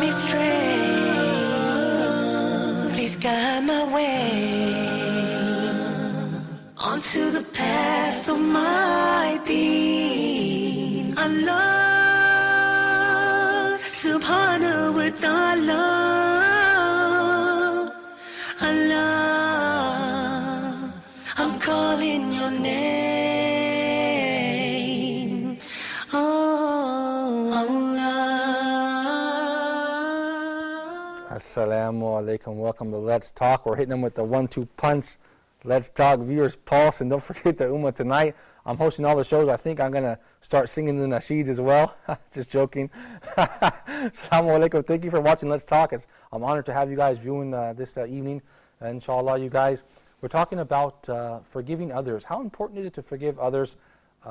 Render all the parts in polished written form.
me straight. Please guide my way onto the path of my deen. Allah subhanahu wa ta'ala. Allah, I'm calling your name. Oh, Allah. Assalamu alaikum. Welcome to Let's Talk. We're hitting them with the 1-2 punch. Let's Talk viewers pulse. And don't forget the Ummah tonight. I'm hosting all the shows. I think I'm going to start singing the nasheeds as well. Just joking. Assalamu alaikum. Thank you for watching Let's Talk. I'm honored to have you guys viewing this evening. Inshallah, you guys. We're talking about forgiving others. How important is it to forgive others?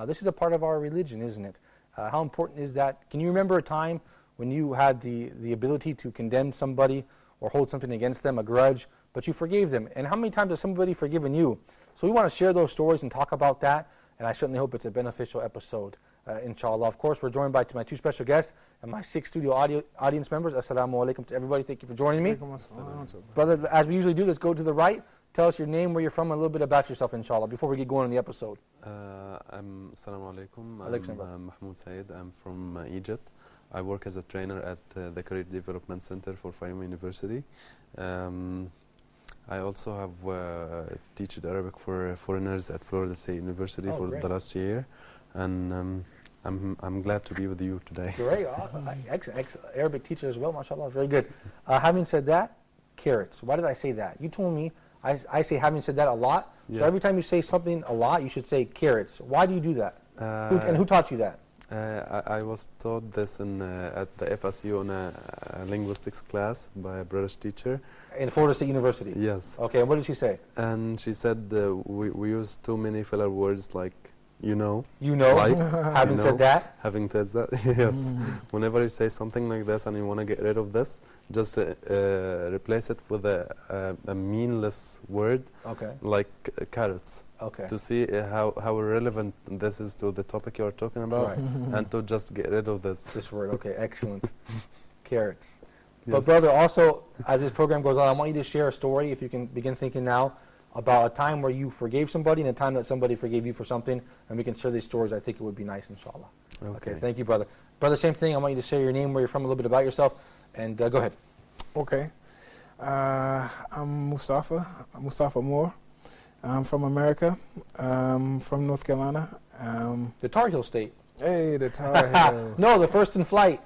This is a part of our religion, isn't it? How important is that? Can you remember a time when you had the ability to condemn somebody or hold something against them, a grudge, but you forgave them? And how many times has somebody forgiven you? So we want to share those stories and talk about that, and I certainly hope it's a beneficial episode, inshallah. Of course, we're joined by my two special guests and my 6 studio audience members. Assalamu alaikum to everybody. Thank you for joining me. Brother, as we usually do, let's go to the right. Tell us your name, where you're from, and a little bit about yourself, inshallah, before we get going on the episode. Assalamu alaikum. I'm Mahmoud Saeed. I'm from Egypt. I work as a trainer at the Career Development Center for Fayum University. I also have taught Arabic for foreigners at Florida State University for the last year, and I'm glad to be with you today. Great, Arabic teacher as well, mashallah, very good. Having said that, carrots. Why did I say that? You told me I say having said that a lot. Yes. So every time you say something a lot, you should say carrots. Why do you do that? Who taught you that? I was taught this at the FSU in a linguistics class by a British teacher. In Florida State University? Yes. Okay, and what did she say? And she said we use too many filler words like you know. You know? Like, having said that? Having said that, yes. Whenever you say something like this and you want to get rid of this, just replace it with a meaningless word, like carrots. Okay. To see how relevant this is to the topic you're talking about, and to just get rid of this word. Okay, excellent. Carrots. Yes. But brother, also, as this program goes on, I want you to share a story, if you can begin thinking now, about a time where you forgave somebody and a time that somebody forgave you for something, and we can share these stories. I think it would be nice, inshallah. Okay, thank you, brother. Brother, same thing. I want you to share your name, where you're from, a little bit about yourself, and go ahead. Okay. I'm Mustafa Moore. I'm from America, from North Carolina. The Tar Heel State. Hey, the Tar Heels. No, the first in flight.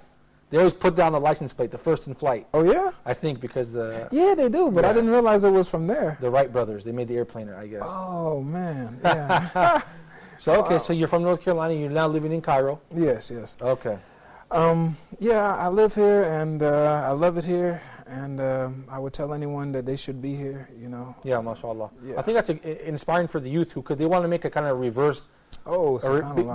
They always put down the license plate, the first in flight. Oh, yeah? I think because yeah, they do, but I didn't realize it was from there. The Wright brothers, they made the airplane, I guess. Oh, man, yeah. So, okay, so you're from North Carolina, you're now living in Cairo. Yes, yes. Okay. Yeah, I live here, and I love it here, and I would tell anyone that they should be here, you know. Yeah, mashallah. Yeah. I think that's inspiring for the youth, because they want to make a kind of reverse. Oh,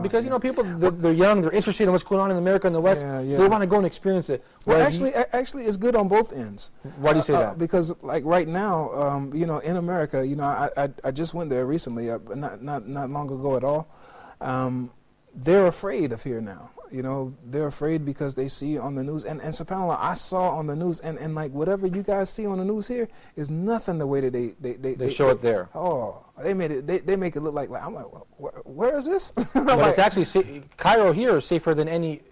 because, you know, people, they're young, they're interested in what's going on in America and the West, so they want to go and experience it. Well, actually, it's good on both ends. Why do you say that? Because, like, right now, you know, in America, you know, I just went there recently, not long ago at all. They're afraid of here now. You know, they're afraid because they see on the news, and subhanAllah, I saw on the news, and like whatever you guys see on the news here is nothing the way that they show it there. Oh, they made it. They make it look like I'm like, where is this? But like, it's actually Cairo here is safer than any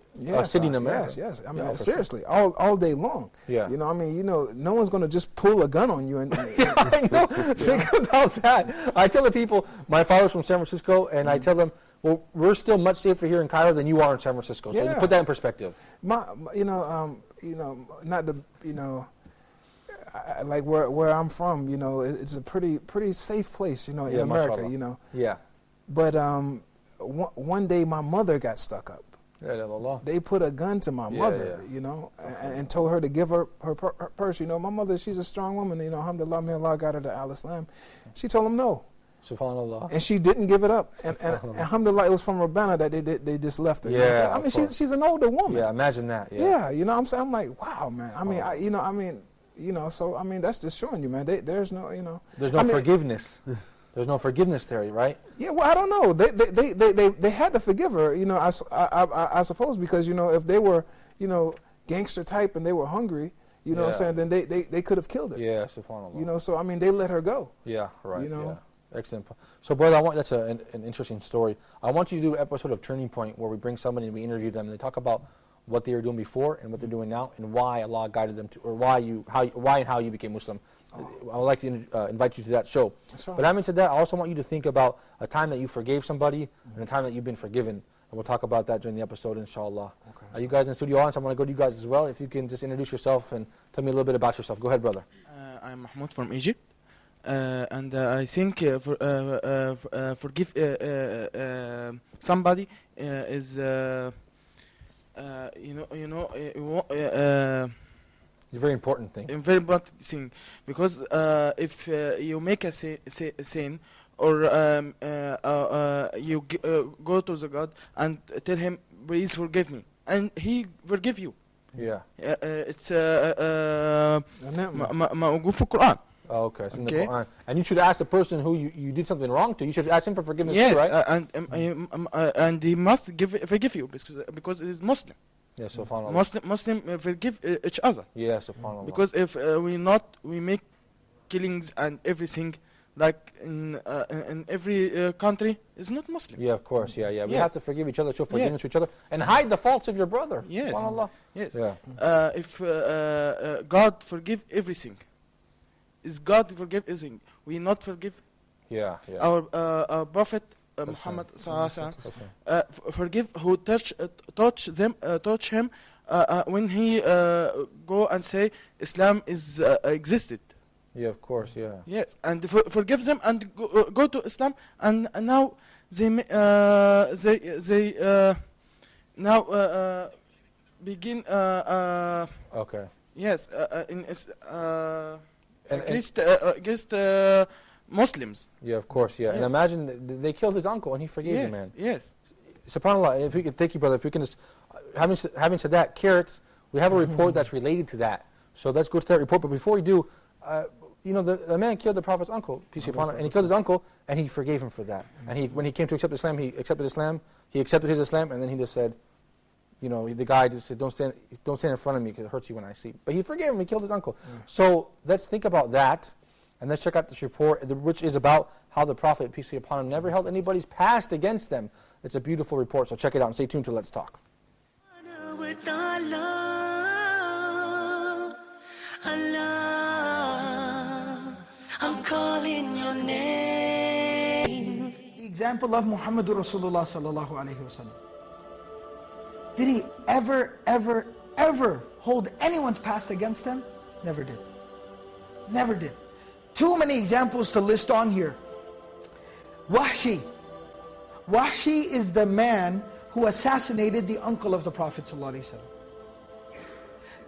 city in America. Yes. I mean, seriously, all day long. Yeah. You know, I mean, you know, no one's going to just pull a gun on you. Yeah, I know. Think about that. I tell the people, my father's from San Francisco, and I tell them, well, we're still much safer here in Cairo than you are in San Francisco. So you put that in perspective. You know, not the, you know, like where I'm from, you know, it's a pretty safe place, you know, in America, mashallah. You know. Yeah. But one day my mother got stuck up. They put a gun to my mother, you know, and told her to give her purse. You know, my mother, she's a strong woman. You know, alhamdulillah, may Allah got her to al-Islam. She told him no. Subhanallah. And she didn't give it up. And alhamdulillah, it was from Rabbana that they just left her. Yeah. I mean, she's an older woman. Yeah, imagine that. Yeah, you know what I'm saying? I'm like, wow, man. I mean, so, I mean, that's just showing you, man. There's no, you know. There's no forgiveness. There's no forgiveness there, right? Yeah, well, I don't know. They had to forgive her, you know, I suppose, because, you know, if they were, you know, gangster type and they were hungry, you know what I'm saying, then they could have killed her. Yeah, subhanAllah. You know, so I mean, they let her go. Yeah, right. You know? Yeah. Excellent. So, brother, that's an interesting story. I want you to do an episode of Turning Point where we bring somebody and we interview them and they talk about what they were doing before and what they're doing now and why Allah guided them to, or why and how you became Muslim. I would like to invite you to that show. But having said that, I also want you to think about a time that you forgave somebody and a time that you've been forgiven. And we'll talk about that during the episode, inshallah. Okay, you guys in the studio audience, I want to go to you guys as well. If you can just introduce yourself and tell me a little bit about yourself. Go ahead, brother. I'm Mahmoud from Egypt. And I think forgive somebody is, it's a very important thing. A very important thing, because if you make a sin, or you go to the God and tell him, please forgive me, and he forgive you. Yeah. It's موجود في القرآن. Oh, okay, it's in the Quran. And you should ask the person who you did something wrong to. You should ask him for forgiveness too, right? And he must forgive you because he is Muslim. Yeah, subhanAllah. Muslim forgive each other. Yeah, subhanAllah. Because if we make killings and everything, like in every country, is not Muslim. Yeah, of course. Yeah. We have to forgive each other, show forgiveness to each other, and hide the faults of your brother. Yes. SubhanAllah. Yes. Yeah. If God forgive everything, is God forgive everything? We not forgive. Yeah. Our Prophet Muhammad forgive who touch him when he go and say Islam is existed. Yeah, of course. Yeah. Yes, and forgive them and go to Islam, and now they now begin. Okay. Yes, against Muslims. Yeah, of course. Yeah, yes. And imagine they killed his uncle and he forgave the man. Yes. SubhanAllah. If we could, thank you, brother. If we can just, having said that, carrots. We have a report that's related to that. So let's go to that report. But before we do, the man killed the Prophet's uncle, peace be upon him, and he killed his uncle, and he forgave him for that. And when he came to accept Islam, he accepted Islam. He accepted his Islam, and then he just said, the guy just said, don't stand in front of me because it hurts you when I see. But he forgave him. He killed his uncle. So let's think about that, and let's check out this report, which is about how the Prophet, peace be upon him, never held anybody's past against them. It's a beautiful report. So check it out and stay tuned to Let's Talk. I'm calling your name. The example of Muhammadur Rasulullah sallallahu alayhi wasallam. Did he ever hold anyone's past against him? Never did. Never did. Too many examples to list on here. Wahshi. Wahshi is the man who assassinated the uncle of the Prophet sallallahu alayhi wasallam.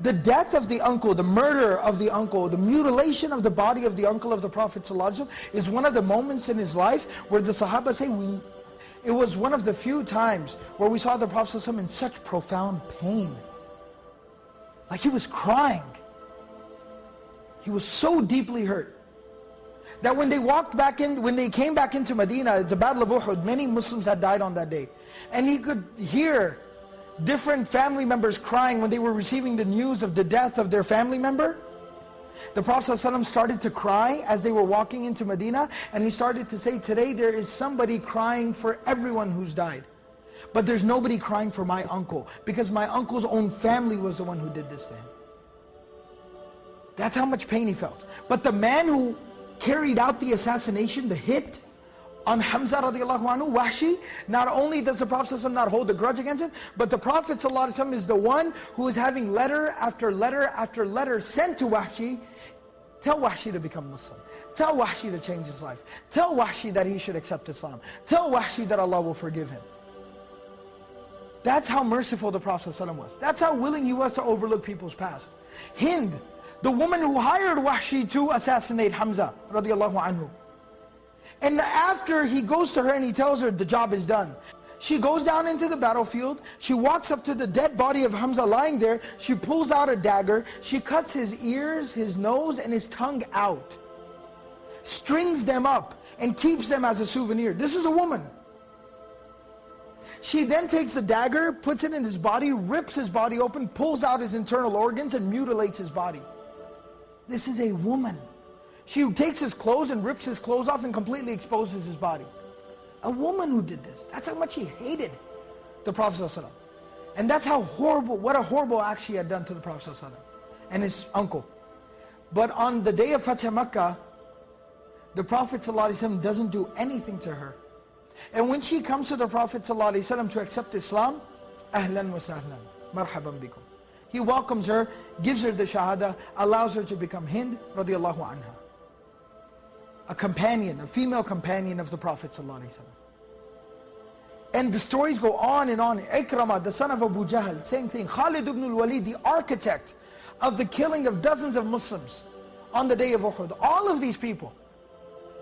The death of the uncle, the murder of the uncle, the mutilation of the body of the uncle of the Prophet ﷺ is one of the moments in his life where the Sahaba say, it was one of the few times where we saw the Prophet ﷺ in such profound pain. Like he was crying. He was so deeply hurt that when they came back into Medina, the Battle of Uhud, many Muslims had died on that day. And he could hear different family members crying when they were receiving the news of the death of their family member. The Prophet ﷺ started to cry as they were walking into Medina, and he started to say, today there is somebody crying for everyone who's died, but there's nobody crying for my uncle, because my uncle's own family was the one who did this to him. That's how much pain he felt. But the man who carried out the assassination, the hit on Hamza radiallahu anhu, Wahshi, not only does the Prophet ﷺ not hold a grudge against him, but the Prophet ﷺ is the one who is having letter after letter after letter sent to Wahshi. Tell Wahshi to become Muslim. Tell Wahshi to change his life. Tell Wahshi that he should accept Islam. Tell Wahshi that Allah will forgive him. That's how merciful the Prophet ﷺ was. That's how willing he was to overlook people's past. Hind, the woman who hired Wahshi to assassinate Hamza radiallahu anhu. And after he goes to her and he tells her the job is done, she goes down into the battlefield, she walks up to the dead body of Hamza lying there, she pulls out a dagger, she cuts his ears, his nose, and his tongue out, strings them up, and keeps them as a souvenir. This is a woman. She then takes the dagger, puts it in his body, rips his body open, pulls out his internal organs and mutilates his body. This is a woman. She takes his clothes and rips his clothes off and completely exposes his body. A woman who did this. That's how much he hated the Prophet ﷺ. And that's how horrible, what a horrible act she had done to the Prophet ﷺ and his uncle. But on the day of Fatih Makkah, the Prophet ﷺ doesn't do anything to her. And when she comes to the Prophet ﷺ to accept Islam, ahlan wa sahlan, marhaban bikum. He welcomes her, gives her the shahada, allows her to become Hind radiallahu anha. A companion, a female companion of the Prophet ﷺ. And the stories go on and on. Ikramah, the son of Abu Jahl, same thing. Khalid ibn al-Walid, the architect of the killing of dozens of Muslims on the day of Uhud. All of these people,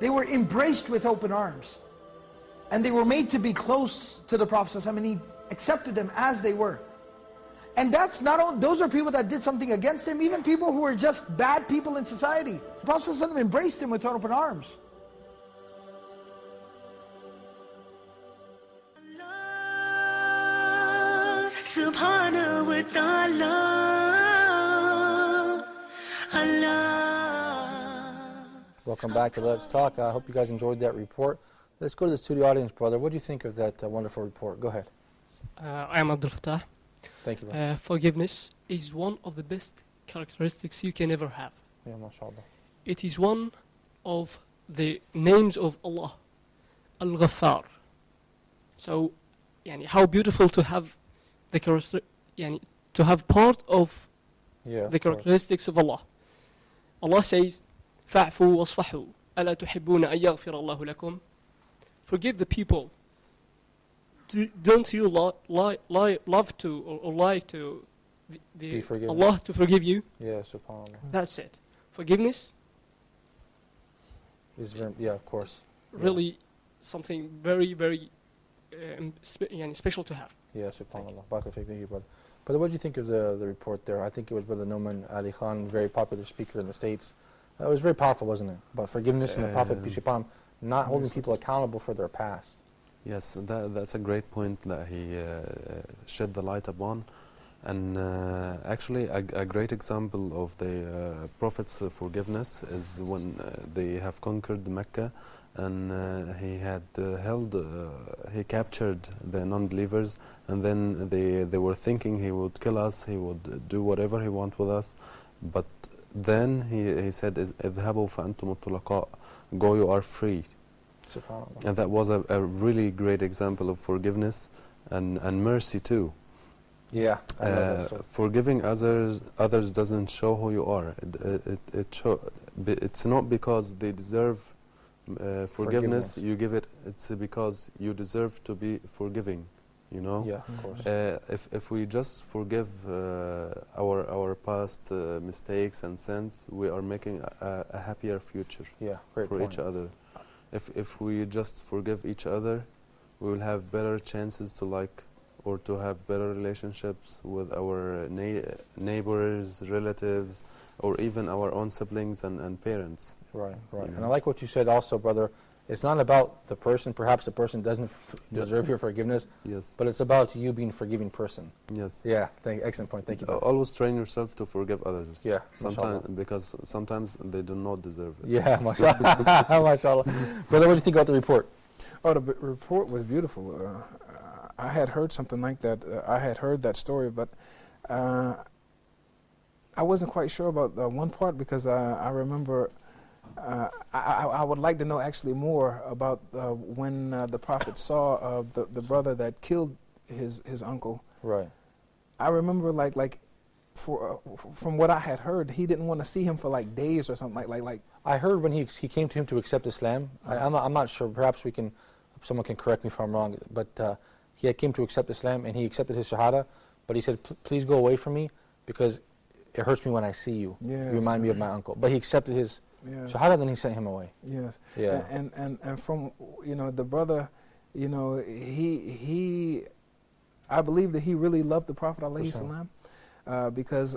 they were embraced with open arms. And they were made to be close to the Prophet ﷺ, and he accepted them as they were. And that's not all, those are people that did something against him, even people who were just bad people in society. The Prophet ﷺ embraced him with open arms. Subhanahu wa ta'ala, Allah. Welcome back to Let's Talk. I hope you guys enjoyed that report. Let's go to the studio audience, brother. What do you think of that wonderful report? Go ahead. I am Abdul Fattah. Thank you, brother. Forgiveness is one of the best characteristics you can ever have. Yeah, mashallah. It is one of the names of Allah, Al-Ghaffar. So, how beautiful to have the to have part of the characteristics of Allah. Allah says, فَاعْفُوا وَاصْفَحُوا أَلَا تُحِبُّونَ أَن يَغْفِرَ اللَّهُ لَكُمْ. Forgive the people. Don't you love to or like to Allah to forgive you? Yeah, subhanAllah. That's it. Forgiveness is of course. Really something very, very special to have. Yeah, subhanAllah. Thank you, brother. Brother, what did you think of the report there? I think it was Brother Nouman Ali Khan, very popular speaker in the States. It was very powerful, wasn't it? About forgiveness and the Prophet, peace be upon him, not holding people accountable for their past. Yes, that's a great point that he shed the light upon. And actually, a great example of the Prophet's forgiveness is when they have conquered Mecca, and he had he captured the non-believers, and then they were thinking he would kill us, he would do whatever he want with us, but then he said, اذهبوا فأنتم الطلقاء, go, you are free. And that was a really great example of forgiveness and mercy too. Yeah, I love that story. Forgiving others doesn't show who you are. It's not because they deserve forgiveness you give it. It's because you deserve to be forgiving. You know. Yeah, of course. If we just forgive our past mistakes and sins, we are making a happier future. Yeah, great for point. each other. If we just forgive each other, we will have better chances to to have better relationships with our neighbors, relatives, or even our own siblings and parents. Right. You know? And I like what you said also, brother. It's not about the person. Perhaps the person doesn't deserve your forgiveness. Yes. But it's about you being a forgiving person. Yes. Yeah. Excellent point. Thank you, brother. Always train yourself to forgive others. Yeah. Because sometimes they do not deserve it. Yeah. Mashallah. Mashallah. Brother, what do you think about the report? Oh, the report was beautiful. I had heard something like that. I had heard that story, but I wasn't quite sure about the one part because I remember. I would like to know actually more about when the Prophet saw the brother that killed his uncle. Right. I remember from what I had heard, he didn't want to see him for days or something like. I heard when he came to him to accept Islam. I'm not sure. Perhaps someone can correct me if I'm wrong. But he had came to accept Islam and he accepted his shahada. But he said, "Please go away from me because it hurts me when I see you. Yes. You remind me of my uncle." But he accepted his shahada, then he sent him away. Yes. Yeah. And from the brother, he I believe that he really loved the Prophet alayhi salam, because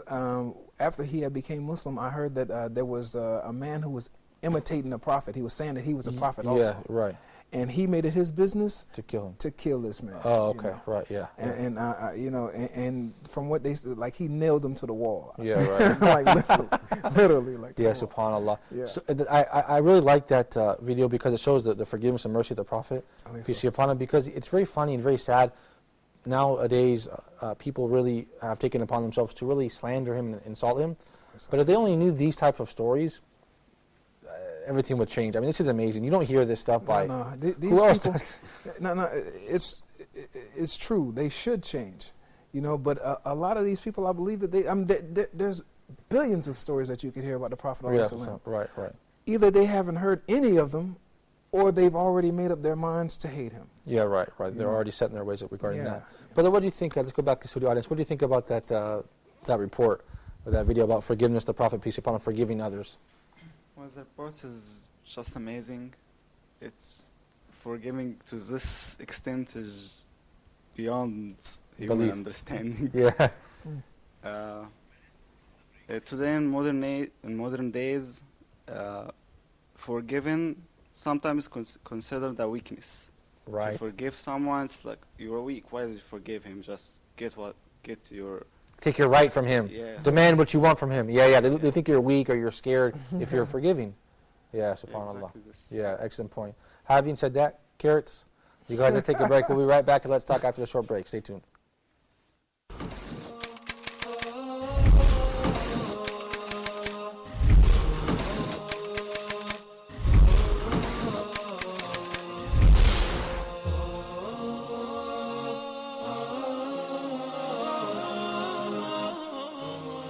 after he had became Muslim, I heard that there was a man who was imitating the Prophet. He was saying that he was a prophet also. Yeah, right. and he made it his business To kill him. to kill this man. Oh, you okay, know. right, yeah. And you know, and from what they said, like he nailed him to the wall. Yeah, right. Like literally, like. to Yeah, the wall. subhanAllah. Yeah. So, I really like that video because it shows the forgiveness and mercy of the Prophet, Alayhi peace be upon him, because it's very funny and very sad. Nowadays, people really have taken upon themselves to really slander him and insult him. But if they only knew these types of stories, everything would change. I mean, this is amazing. You don't hear this stuff by... No, these who else people, does? No, it's true. They should change, you know. But a lot of these people, I believe that they. I mean, there's billions of stories that you could hear about the Prophet. Yeah, ﷺ. right. Either they haven't heard any of them, or they've already made up their minds to hate him. Yeah, right. They're Yeah. already set in their ways regarding Yeah. that. But what do you think, let's go back to the audience, what do you think about that report, or that video about forgiveness, the Prophet, peace be upon him, forgiving others? Well, the report is just amazing. It's forgiving to this extent is beyond human Belief. understanding. Yeah. Today in modern days, forgiving sometimes considered a weakness. If Right. you forgive someone, it's like you're weak. Why did you forgive him? Just get your Take your right from him. Yeah. Demand what you want from him. Yeah. They think you're weak or you're scared if you're forgiving. Yeah, subhanAllah. exactly this. Yeah, excellent point. Having said that, carrots, you guys let's take a break. We'll be right back to Let's Talk after the short break. Stay tuned.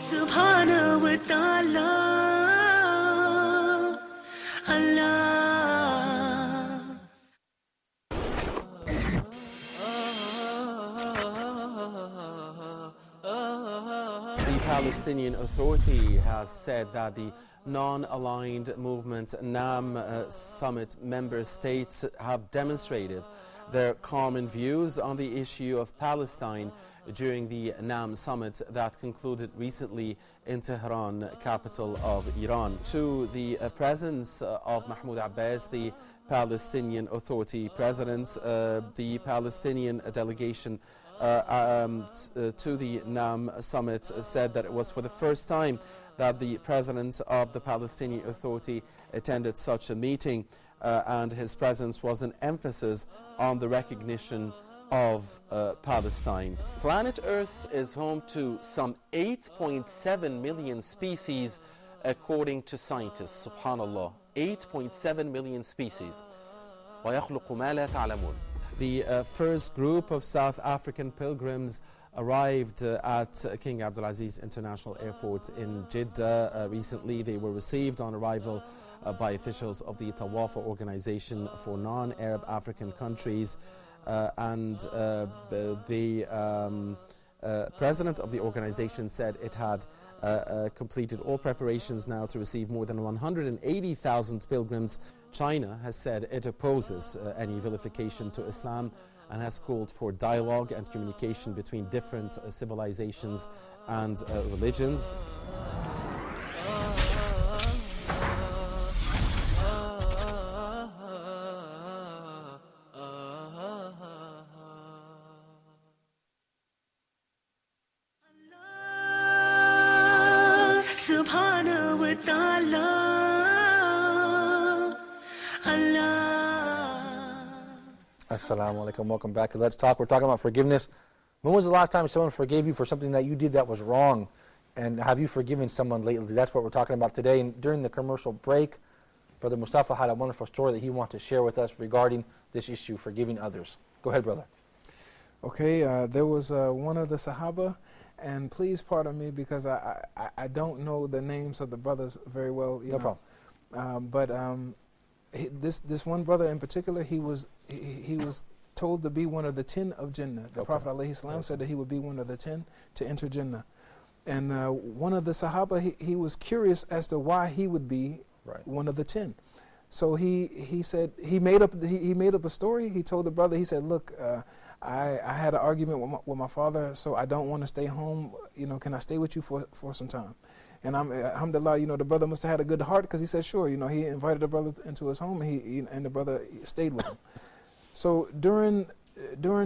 Subhanahu wa ta'ala, Allah. The Palestinian Authority has said that the non-aligned movement NAM summit member states have demonstrated their common views on the issue of Palestine during the NAM summit that concluded recently in Tehran, capital of Iran. To the presence of Mahmoud Abbas, the Palestinian Authority president, the Palestinian delegation to the NAM summit said that it was for the first time that the president of the Palestinian Authority attended such a meeting, and his presence was an emphasis on the recognition of Palestine. Planet Earth is home to some 8.7 million species according to scientists. Subhanallah, 8.7 million species. وَيَخْلُقُ مَا لَا تَعْلَمُونَ. The first group of South African pilgrims arrived at King Abdulaziz International Airport in Jeddah recently. They were received on arrival by officials of the Tawafa organization for non-Arab African countries. And the president of the organization said it had completed all preparations now to receive more than 180,000 pilgrims. China has said it opposes any vilification to Islam and has called for dialogue and communication between different civilizations and religions. Subhanahu wa ta'ala, Allah. Assalamu alaikum. Welcome back to Let's Talk. We're talking about forgiveness. When was the last time someone forgave you for something that you did that was wrong? And have you forgiven someone lately? That's what we're talking about today. And during the commercial break, Brother Mustafa had a wonderful story that he wanted to share with us regarding this issue, forgiving others. Go ahead, brother. Okay, there was one of the Sahaba, and please pardon me because I don't know the names of the brothers very well. No problem. But this one brother in particular, he was told to be one of the 10 of Jannah. The Prophet ﷺ said that he would be one of the 10 to enter Jannah. And one of the Sahaba, he was curious as to why he would be one of the 10. So he said he made up a story. He told the brother, he said, "Look, I had an argument with my father, so I don't want to stay home can I stay with you for some time? And alhamdulillah, the brother must have had a good heart, because he said sure. He invited the brother into his home, and the brother stayed with him. So during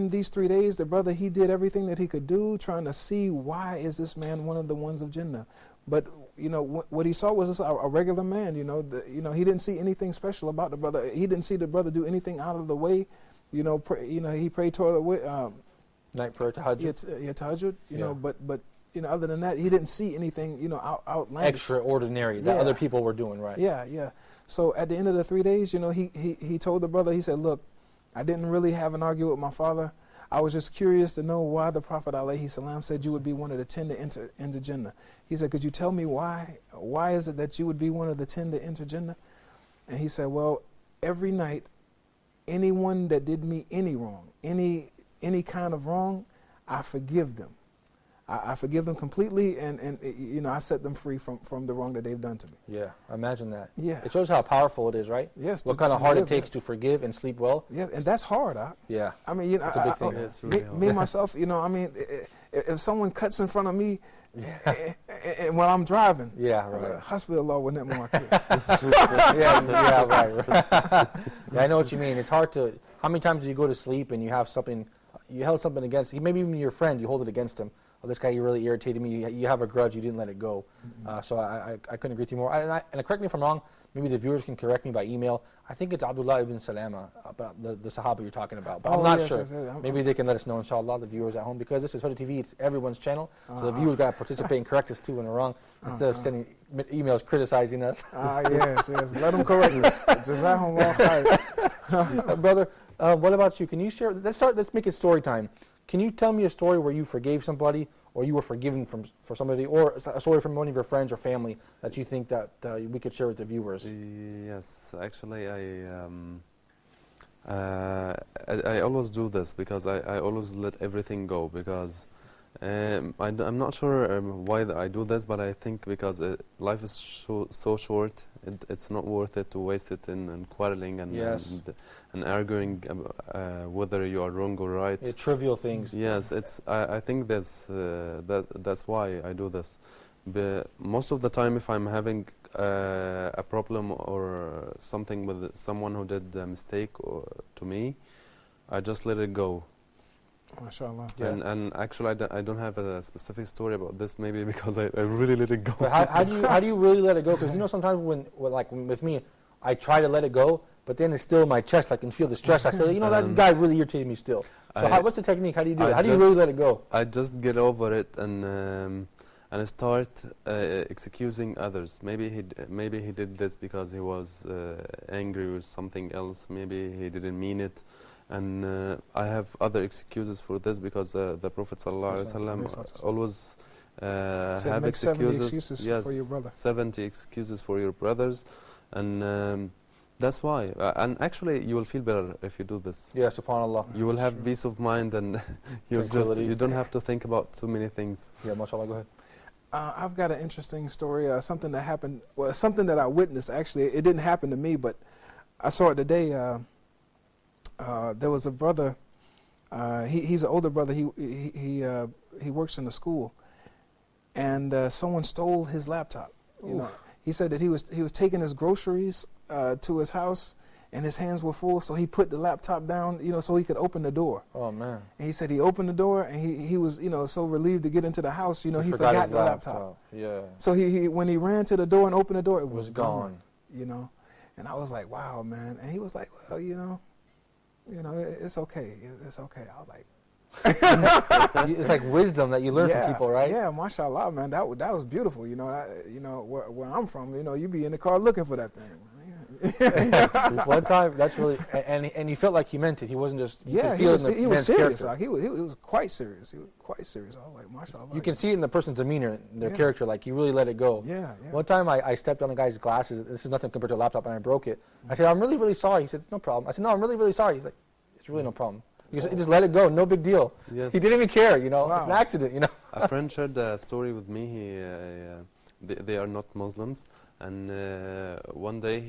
these 3 days, the brother, he did everything that he could do, trying to see why is this man one of the ones of Jannah. But what he saw was just a regular man. He didn't see anything special about the brother. He didn't see the brother do anything out of the way. He prayed toward night prayer, tahajjud. Tahajjud. But other than that, he didn't see anything outlandish, extraordinary that other people were doing, right? Yeah. So at the end of the 3 days, he told the brother, he said, look, I didn't really have an argument with my father. I was just curious to know why the Prophet ﷺ said you would be one of the 10 to enter into Jannah. He said, could you tell me why? Why is it that you would be one of the 10 to enter Jannah? And he said, well, every night, anyone that did me any wrong, any kind of wrong, I forgive them. I forgive them completely, and I set them free from the wrong that they've done to me. Yeah, imagine that. Yeah. It shows how powerful it is, right? Yes. What kind of heart it takes to forgive and sleep well. Yes, and that's hard. Yeah. I mean, it's a big thing. It's really hard. Me myself, if someone cuts in front of me, and when I'm driving, right. Hasbunallah wa ni'mal wakeel. right. Yeah, I know what you mean. It's hard to. How many times do you go to sleep and you have something, you held something against, maybe even your friend, you hold it against him. Oh, this guy, you really irritated me. You have a grudge. You didn't let it go. So I couldn't agree with you more. And correct me if I'm wrong. Maybe the viewers can correct me by email. I think it's Abdullah ibn Salama, about the Sahaba you're talking about. But I'm not sure. Yes, maybe they can let us know, inshallah, the viewers at home. Because this is Huda TV. It's everyone's channel. So the viewers got to participate and correct us too when we're wrong. Instead of sending emails criticizing us. Yes. Let them correct us. Jazakumullah khair. Brother, what about you? Can you share? Let's make it story time. Can you tell me a story where you forgave somebody, or you were forgiven for somebody, or a story from one of your friends or family that you think that we could share with the viewers? Yes, actually, I always do this, because I always let everything go, because I'm not sure why I do this, but I think because life is so short, it's not worth it to waste it in quarreling and arguing whether you are wrong or right. Yeah, trivial things. Yes, I think that's why I do this. But most of the time, if I'm having a problem or something with someone who did a mistake to me, I just let it go. MashaAllah. Yeah. And actually, I don't have a specific story about this, maybe because I really let it go. But how do you really let it go? Because sometimes when with me, I try to let it go, but then it's still in my chest. I can feel the stress. I say, that guy really irritated me still. So what's the technique? How do you do it? How do you really let it go? I just get over it and start excusing others. Maybe he did this because he was angry with something else. Maybe he didn't mean it. And I have other excuses for this, because the Prophet ﷺ always have excuses. Yes, for your brother. 70 excuses for your brothers, and that's why. And actually, you will feel better if you do this. Yeah, subhanallah. You will have peace of mind, and you don't have to think about too many things. Yeah, mashallah. Go ahead. I've got an interesting story. Something that happened. Well, something that I witnessed. Actually, it didn't happen to me, but I saw it today. There was a brother. He's an older brother. He works in the school, and someone stole his laptop. He said that he was taking his groceries to his house, and his hands were full, so he put the laptop down, so he could open the door. Oh man! And he said he opened the door, and he was, so relieved to get into the house. He forgot the laptop. Yeah. So he when he ran to the door and opened the door, it was gone. And I was like, wow, man. And he was like, well, it's okay. It's okay. I was like, it's like wisdom that you learn from people, right? Yeah, mashallah, man. That was beautiful. Where I'm from, you be in the car looking for that thing. One time, that's really, and he felt like he meant it. He wasn't just. He was serious. Like, he was quite serious. He was quite serious. I was like, mashallah. You can see it in the person's demeanor, their character. Like he really let it go. Yeah. One time, I stepped on a guy's glasses. This is nothing compared to a laptop, and I broke it. I said, I'm really, really sorry. He said, it's no problem. I said, no, I'm really, really sorry. He's like, it's really no problem. He just let it go, no big deal. Yes. He didn't even care, Wow. It's an accident, A friend shared a story with me. They are not Muslims, and one day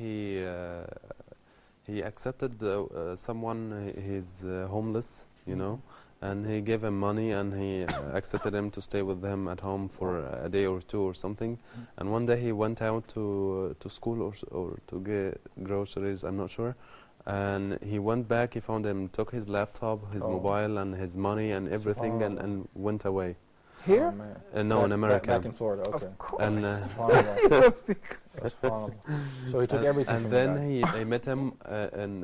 he accepted someone. He's homeless, and he gave him money, and he accepted him to stay with him at home for a day or two or something. And one day he went out to school or to get groceries, I'm not sure. And he went back, he found him, took his laptop, his mobile, and his money and everything, and went away. Here? No, in America. Back in Florida, okay. Of course. And That's horrible. So he took everything and from then the guy. he met him, and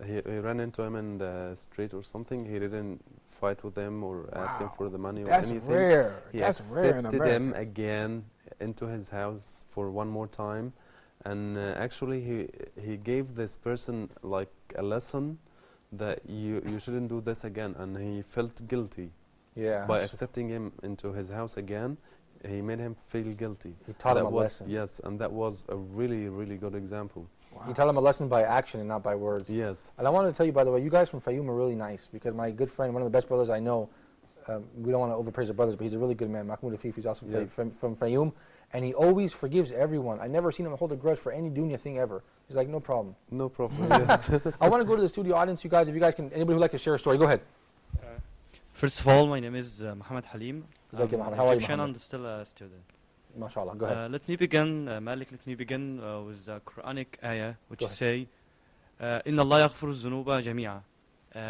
he ran into him in the street or something. He didn't fight with him or ask him for the money or anything. That's rare. He That's rare in accepted America. him again into his house for one more time, and actually he gave this person like a lesson that you shouldn't do this again, and he felt guilty. Yeah. By accepting him into his house again, he made him feel guilty. He taught him a was, lesson. Yes, and that was a really, really good example. Wow. He taught him a lesson by action and not by words. Yes. And I wanted to tell you, by the way, you guys from Fayoum are really nice, because my good friend, one of the best brothers I know, we don't want to overpraise the brothers, but he's a really good man. Mahmoud Afif, he's also from Fayoum, and he always forgives everyone. I never seen him hold a grudge for any dunya thing ever. He's like, no problem. No problem. Yes. I want to go to the studio audience, you guys. If you guys can, anybody who'd like to share a story, go ahead. First of all, my name is Muhammad Halim. Thank you, I'm Muhammad. How are you, Egyptian Muhammad? and still a student. MashaAllah, go ahead. Let me begin, Malik, let me begin with the Quranic ayah, which say, إِنَّ اللَّهَ يَغْفِرُ الذُّنُوبَ جَمِيعًا,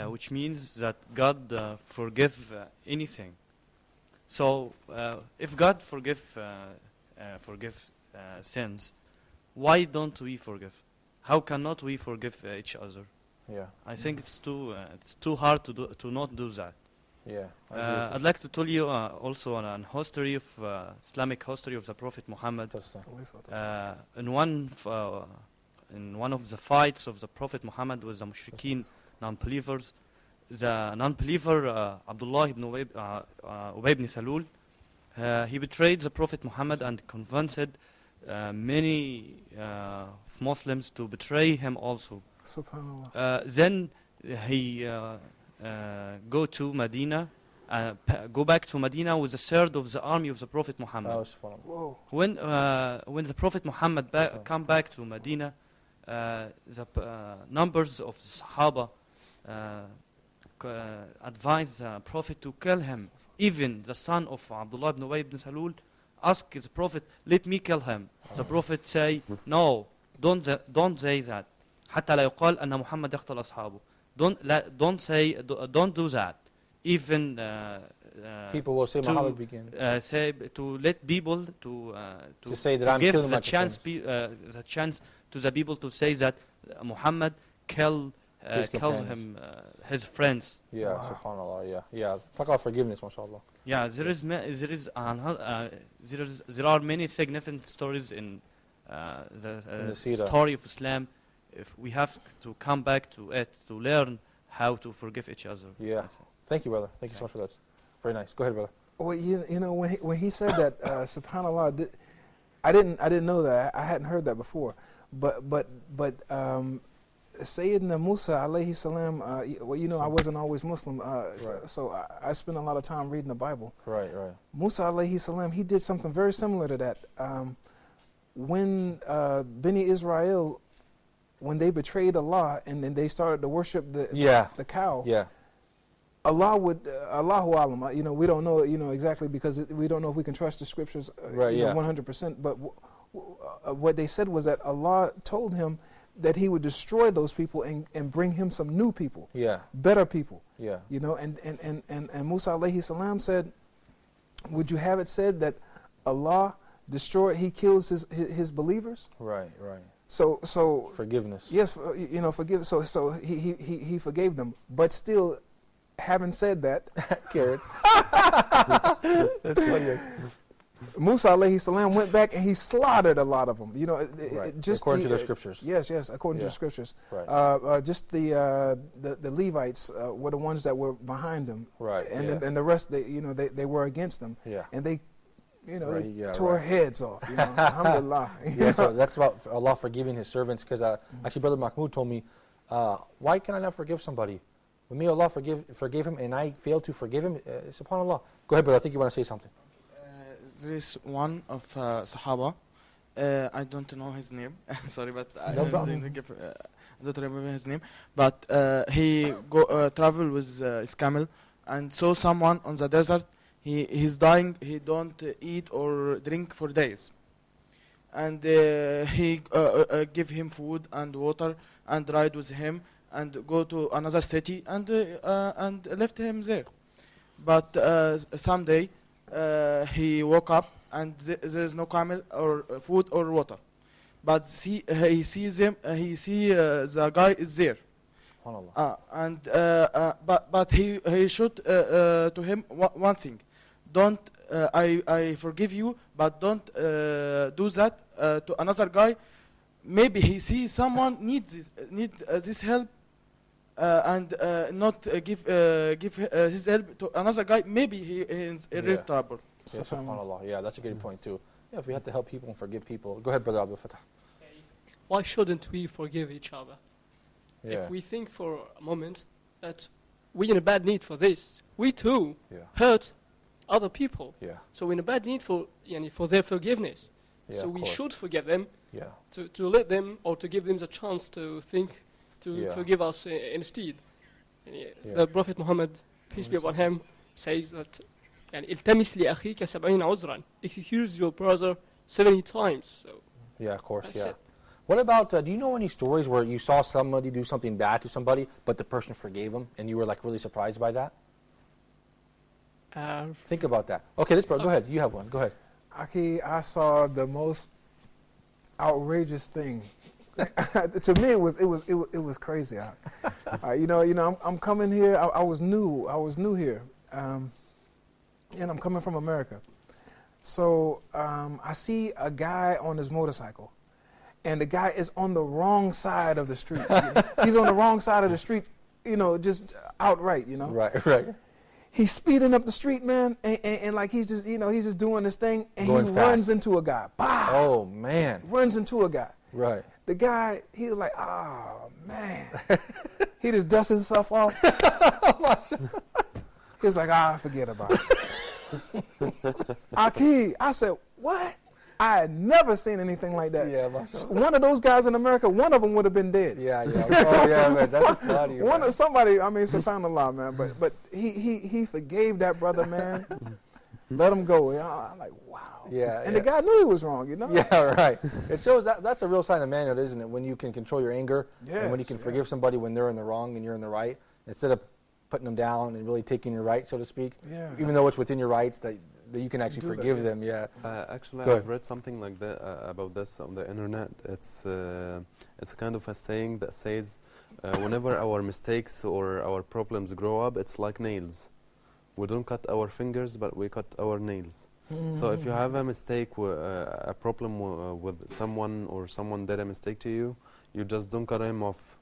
which means that God forgive anything. So, if God forgive sins, why don't we forgive? How cannot we forgive each other? Yeah. I think it's too hard to not do that. Yeah. I'd like to tell you also an history of Islamic history of the Prophet Muhammad. In one of the fights of the Prophet Muhammad with the Mushrikeen non-believers, the non-believer Abdullah ibn Ubay ibn Salul, he betrayed the Prophet Muhammad and convinced many Muslims to betray him also. SubhanAllah. Then he go back to Medina with a third of the army of the Prophet Muhammad. Whoa. When the Prophet Muhammad come back to Medina, the numbers of the Sahaba advised the Prophet to kill him. Even the son of Abdullah ibn Ubay ibn Salul asked the Prophet, let me kill him. The Prophet say, no, don't say that. حتى لا يقال أن محمد يقتل أصحابه. Don't do that. Even people will say Muhammad began. Say to let people to say that to I'm give killing the my chance the chance to the people to say that Muhammad kills him his friends. Yeah, subhanallah. Yeah. Talk about forgiveness, mashallah. Yeah, there are many significant stories in the story of Islam. If we have to come back to it to learn how to forgive each other. Yeah. Thank you, brother. Thank you so much for that. Very nice. Go ahead, brother. Well, you know, when he said that, subhanallah, I didn't know that. I hadn't heard that before. But Sayyidina Musa alayhi salam, well, you know, I wasn't always Muslim, so I spent a lot of time reading the Bible. Right. Musa alayhi salam, he did something very similar to that. When Bani Israel, when they betrayed Allah and then they started to worship the cow, Allah would, Allahu alam, you know, we don't know, you know, exactly, because we don't know if we can trust the scriptures, 100%. But what they said was that Allah told him that he would destroy those people and bring him some new people, better people. You know, and Musa alayhi salam said, would you have it said that Allah he kills his believers? Right. So forgiveness. Yes, you know, forgive. So he forgave them, but still, having said that, carrots. That's funny. Musa alayhi salam went back and he slaughtered a lot of them. You know, just according to the scriptures. Yes, according to the scriptures. Right. Just the Levites were the ones that were behind them. Right. And the rest, they were against them. Yeah. And they, they tore heads off. You know, alhamdulillah. So that's about Allah forgiving His servants. Because actually, Brother Mahmoud told me, why can I not forgive somebody? When me Allah forgave him and I failed to forgive him, subhanallah. Go ahead, brother. I think you want to say something. There is one of Sahaba. I don't know his name. I'm sorry, but I no don't give. I don't remember his name, but he travel with his camel and saw someone on the desert. He's dying. He don't eat or drink for days, and he give him food and water and ride with him and go to another city and left him there. But someday he woke up and there is no camel or food or water. But he sees him. He see the guy is there. But he should to him one thing. Don't I forgive you, but don't do that to another guy. Maybe he sees someone need this help and not give his help to another guy. Maybe he is irritable. Yeah, subhanAllah. Yeah, that's a good point too. Yeah, if we have to help people and forgive people. Go ahead, Brother Abdul Fatah. Why shouldn't we forgive each other? Yeah. If we think for a moment that we're in a bad need for this, we too hurt other people. Yeah. So we're in a bad need for their forgiveness. Yeah, so of we course. should forgive them. Yeah. To let them or to give them the chance to think, to forgive us instead. The Prophet Muhammad, peace be upon him, says that التمس لأخيك 70 عذرا. Excuse your brother 70 times. So yeah, of course. that's it. What about, do you know any stories where you saw somebody do something bad to somebody, but the person forgave them, and you were like really surprised by that? Think about that. Okay, go ahead. You have one. Go ahead. Aki, I saw the most outrageous thing. To me, it was crazy. I'm coming here. I was new here, and I'm coming from America. So I see a guy on his motorcycle. And the guy is on the wrong side of the street. He's on the wrong side of the street, just outright, Right. He's speeding up the street, man, and like he's just doing this thing, and Going he fast. runs into a guy. Bah! Oh, man. Runs into a guy. Right. The guy, he was like, oh, man. He just dusts himself off. He was like, forget about it. Aki, I said, what? I had never seen anything like that. Yeah, one of those guys in America, one of them would have been dead. Yeah. Oh, yeah, man, that's funny. Subhanallah, man. But he forgave that brother, man. Let him go. I'm like, wow. Yeah. And the guy knew he was wrong, Yeah, right. It shows that's a real sign of manhood, isn't it? When you can control your anger, and when you can forgive somebody when they're in the wrong and you're in the right, instead of putting them down and really taking your right, so to speak. Yeah. Even though it's within your rights that you can actually forgive them. Yeah. Actually, I've read something like that about this on the internet. It's kind of a saying that says, whenever our mistakes or our problems grow up, it's like nails. We don't cut our fingers, but we cut our nails. So if you have a mistake, a problem with someone, or someone did a mistake to you, you just don't cut him off.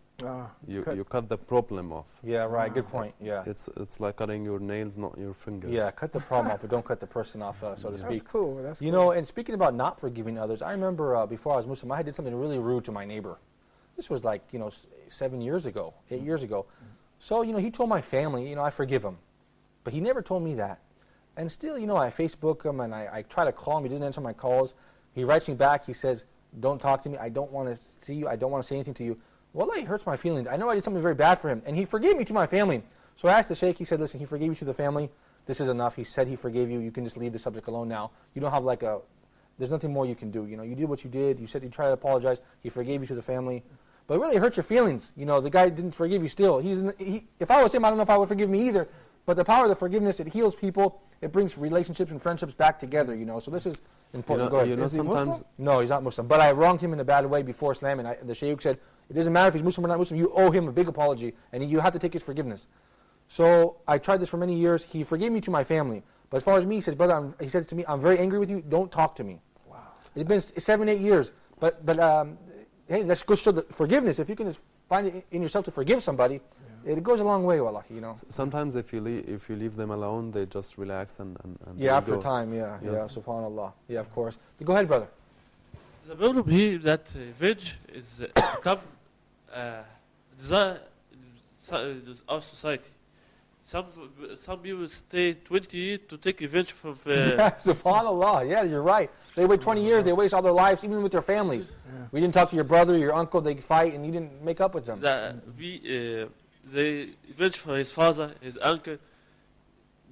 You cut the problem off. Yeah, right. Good point. Yeah. It's like cutting your nails, not your fingers. Yeah, cut the problem off, but don't cut the person off, so to speak. That's cool. That's you know, and speaking about not forgiving others, I remember before I was Muslim, I did something really rude to my neighbor. This was like 7 years ago, 8 years ago. So he told my family, I forgive him, but he never told me that. And still, I Facebook him and I try to call him. He doesn't answer my calls. He writes me back. He says, "Don't talk to me. I don't want to see you. I don't want to say anything to you." Well, it hurts my feelings. I know I did something very bad for him, and he forgave me to my family. So I asked the sheikh. He said, "Listen, he forgave you to the family. This is enough." He said he forgave you. You can just leave the subject alone now. You don't have there's nothing more you can do. You did what you did. You said you tried to apologize. He forgave you to the family. But it really hurts your feelings. The guy didn't forgive you still. If I was him, I don't know if I would forgive me either. But the power of the forgiveness, it heals people. It brings relationships and friendships back together, So this is important. Go ahead. Is he Muslim? No, he's not Muslim. But I wronged him in a bad way before Islam, and the Shaykh said, it doesn't matter if he's Muslim or not Muslim, you owe him a big apology, and you have to take his forgiveness. So I tried this for many years. He forgave me to my family. But as far as me, he says, brother, he says to me, I'm very angry with you. Don't talk to me. Wow. It's been 7, 8 years. But hey, let's go show the forgiveness. If you can just find it in yourself to forgive somebody, it goes a long way, wallahi, Sometimes if you leave them alone, they just relax and after time, subhanallah. Yeah, of course. Go ahead, brother. The problem here that veg is become our society. some people stay 20 years to take revenge from. Yeah, subhanAllah. Yeah, you're right. They wait 20 years. They waste all their lives, even with their families. We didn't talk to your brother, your uncle. They fight, and you didn't make up with them. They revenge for his father, his uncle.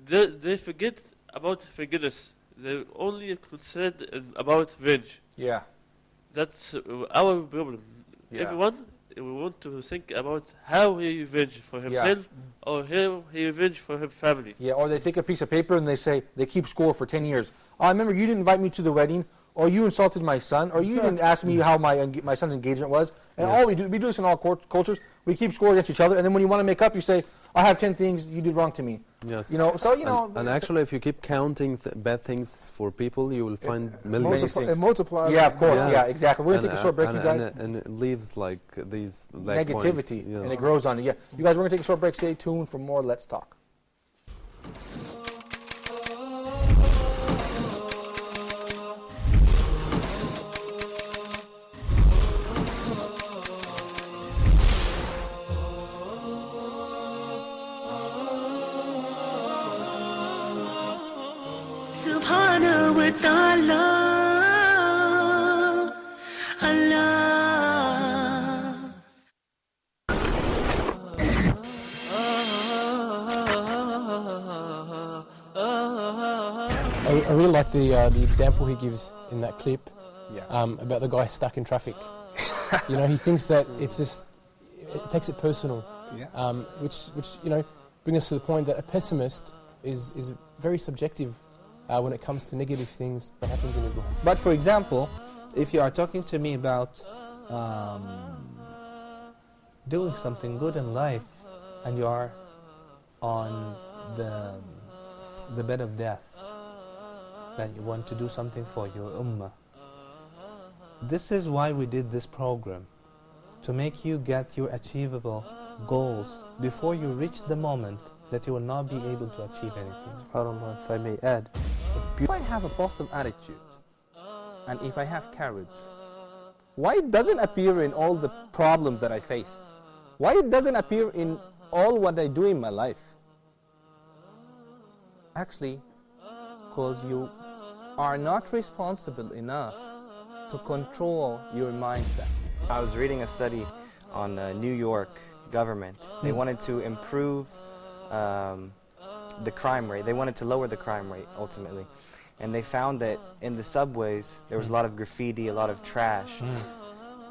They forget about forgiveness. They only concerned about revenge. Yeah. That's our problem. Yeah. Everyone, we want to think about how he revenge for himself or how he revenge for his family. Yeah, or they take a piece of paper and they say, they keep score for 10 years. I remember you didn't invite me to the wedding, or you insulted my son, or you didn't ask me how my son's engagement was. And all we do this in all cultures. We keep score against each other, and then when you want to make up, you say, I have 10 things you did wrong to me. Yes. You know, so, you know. And actually, if you keep counting bad things for people, you will find millions. It multiplies. Yeah, of course. Yes. Yeah, exactly. We're going to take a short break, you guys. And it leaves like these black negativity, points, and it grows on you. Yeah. You guys, we're going to take a short break. Stay tuned for more Let's Talk. Subhanahu wa ta'ala, Allah. I really like the example he gives in that clip about the guy stuck in traffic. You know, he thinks that it's just, it takes it personal, which you know, brings us to the point that a pessimist is very subjective when it comes to negative things that happens in his life. But for example, if you are talking to me about doing something good in life and you are on the bed of death, that you want to do something for your ummah, this is why we did this program, to make you get your achievable goals before you reach the moment that you will not be able to achieve anything. SubhanAllah, if I may add, if I have a positive attitude and if I have courage, why it doesn't appear in all the problems that I face? Why it doesn't appear in all what I do in my life? Actually, because you are not responsible enough to control your mindset. I was reading a study on New York government. They wanted to improve the crime rate. They wanted to lower the crime rate ultimately. And they found that in the subways there was a lot of graffiti, a lot of trash.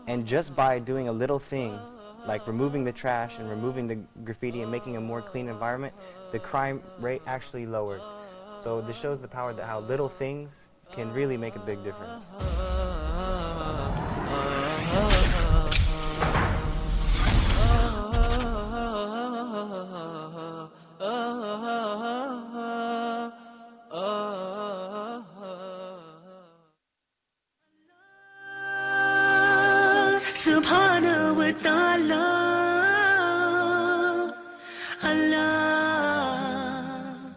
And just by doing a little thing, like removing the trash and removing the graffiti and making a more clean environment, the crime rate actually lowered. So this shows the power that how little things can really make a big difference. Subhanahu wa ta'ala, Allah.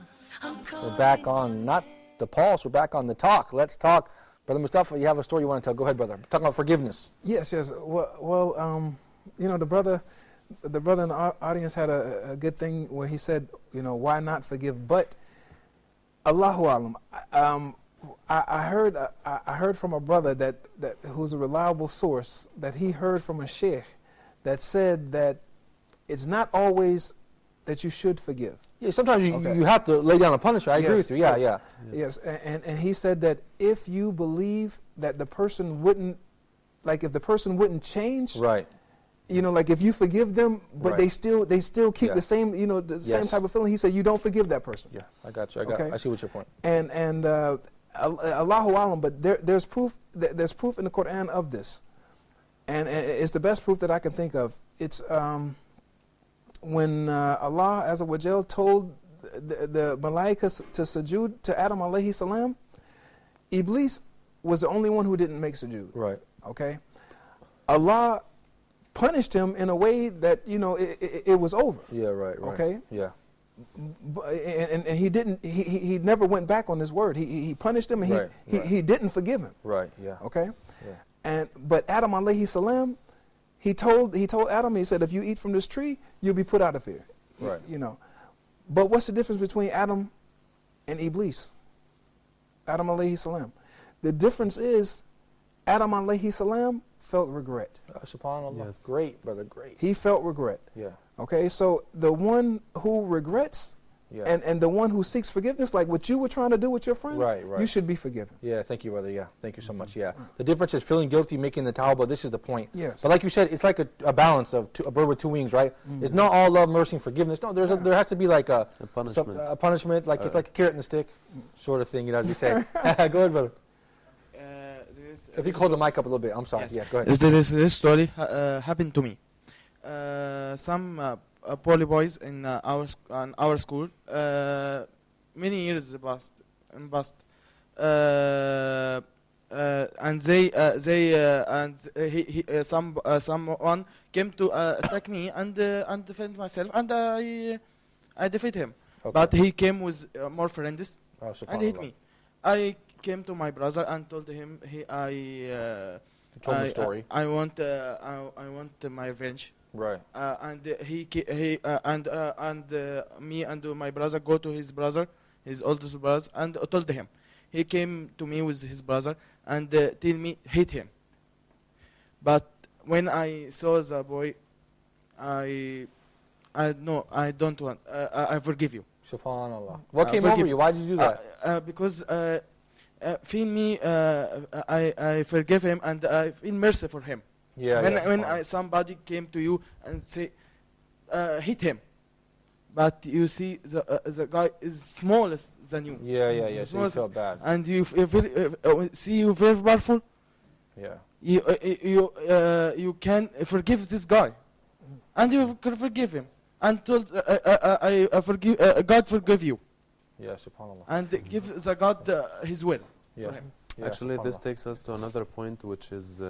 We're back on, not the pulse, we're back on the talk. Let's talk. Brother Mustafa, you have a story you want to tell. Go ahead, brother. Talking about forgiveness. Yes. Well, you know, the brother in the audience had a good thing where he said, you know, why not forgive? But Allahu Alam, I heard from a brother that who's a reliable source, that he heard from a sheikh that said that it's not always that you should forgive. Yeah, sometimes you have to lay down a punishment. I agree with you. Yes, and he said that if you believe that the person wouldn't, like if the person wouldn't change, right? You know, like if you forgive them, but right. they still keep the same, you know, the same type of feeling. He said you don't forgive that person. Yeah, I got you. I see what your point. And Allahu Alam, but there's proof. There's proof in the Quran of this, and it's the best proof that I can think of. It's when Allah Azza wa Jal told the Malaika to sujood to Adam alayhi salam, Iblis was the only one who didn't make sujood. Right. Okay. Allah punished him in a way that, you know, it was over. Yeah. Right. Okay. Yeah. And he didn't. He never went back on his word. He punished him, and he didn't forgive him. Right. Yeah. Okay. Yeah. But Adam alayhi salam, he told Adam, he said, if you eat from this tree, you'll be put out of here. Right. You know, But what's the difference between Adam and Iblis? Adam alayhi salam. The difference is Adam alayhi salam felt regret. SubhanAllah. Yes. Great, brother, great. He felt regret. Yeah. Okay, so the one who regrets and the one who seeks forgiveness, like what you were trying to do with your friend, right. you should be forgiven. Yeah, thank you, brother. Yeah, thank you so much. Yeah. The difference is feeling guilty, making the tawbah. This is the point. Yes. But like you said, it's like a balance of a bird with two wings, right? It's not all love, mercy, and forgiveness. No, there has to be like a punishment. a punishment, like it's like a carrot and a stick sort of thing, you know, as you say. Go ahead, brother. If you could hold the mic up a little bit, I'm sorry. Yes. Yeah, go ahead. This story happened to me. Some poly boys in our school, many years passed, and someone came to attack me and defend myself, and I defeat him. Okay. But he came with more friends and hit subhanallah. me. I came to my brother and told him told the story. I want my revenge. Right. And me and my brother go to his brother, his oldest brother, and told him. He came to me with his brother and tell me hate him. But when I saw the boy, I don't want. I forgive you. SubhanAllah. What came over you? Why did you do that? Because feel me, I forgive him and I feel mercy for him. Yeah. When somebody came to you and say, hit him, but you see the guy is smaller than you. Yeah. So you felt bad. And you see you very powerful. Yeah. You can forgive this guy, and you can forgive him. And told I forgive God forgive you. Yeah, subhanallah. And give the God his will for him. Yeah, actually, this takes us to another point, which is